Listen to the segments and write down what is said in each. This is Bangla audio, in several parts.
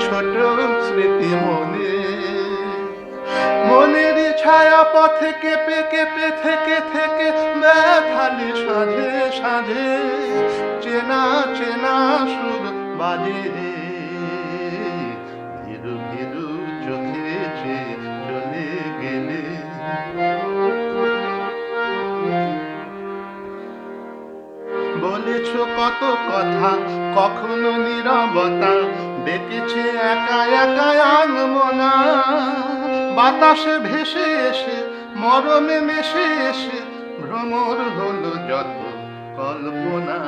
ছোট স্মৃতি মনে, মনের ছায়া পথে কেঁপে কেঁপে থেকে থেকে ব্যথালি সাঁঝে সাঁঝে চেনা চেনা সুর বাজে, ভীরু ভীরু চোখে চেয়ে চলে গেলে। বলেছ কত কথা, কখনো নীরবতা, ডেকেছে একা একা আনমনা, বাতাসে ভেসে এসে মরমে মিশে এসে ভ্রমর হলো যত কল্পনা।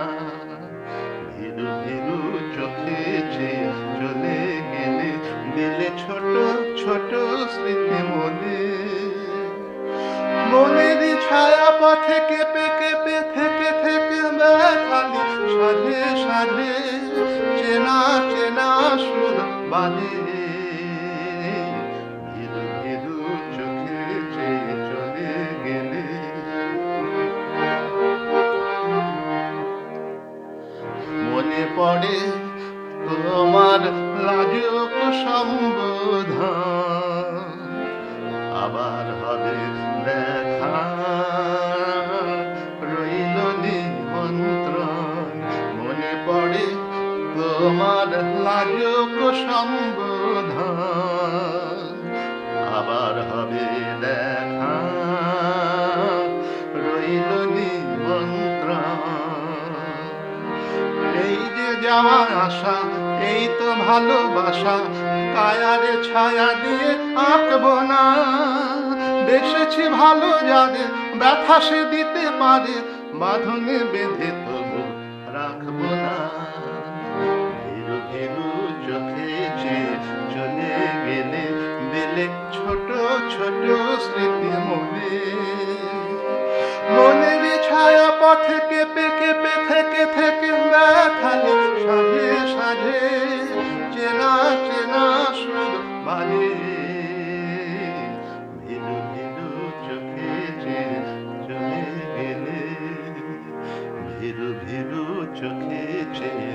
ভীরু ভীরু চোখে চেয়ে চলে গেলে, দিলে ছোট ছোট স্মৃতি মনে, মনের ছায়া পথে কেঁপে কেঁপে থেকে থেকে ব্যথালি সাঁঝে সাঁঝে চেনা চেনা সুর বাজে, ভীরু ভীরু চোখে চেয়ে চলে গেলে। মনে পড়ে তোমার লাজুক সম্বোধন, আবার হবে দেখা, রইল নিমন্ত্রণ। মনে পড়ে তোমার লাজুক সম্বোধন, আবার হবে দেখা, রইল নিমন্ত্রণ। এই যে যাওয়া আসা, এই তো ভালোবাসা, কায়ারে ছায়া দিয়ে আঁকবো না, বেসেছি ভালো যাদের ব্যথা সে দিতে পারে, বাঁধনে বেঁধে তবু রাখবো না। ভীরু ভীরু চোখে চেয়ে চলে গেলে, দিলে ছোট ছোট স্মৃতি মনে, মনের ছায়া পথে কেঁপে কেঁপে থেকে থেকে ব্যথালে সাঁঝে সাঁঝে চেনা চেনা সুর বাজে, ভীরু ভীরু চোখে চেয়ে চলে গেলে, ভীরু ভীরু চোখে চেয়ে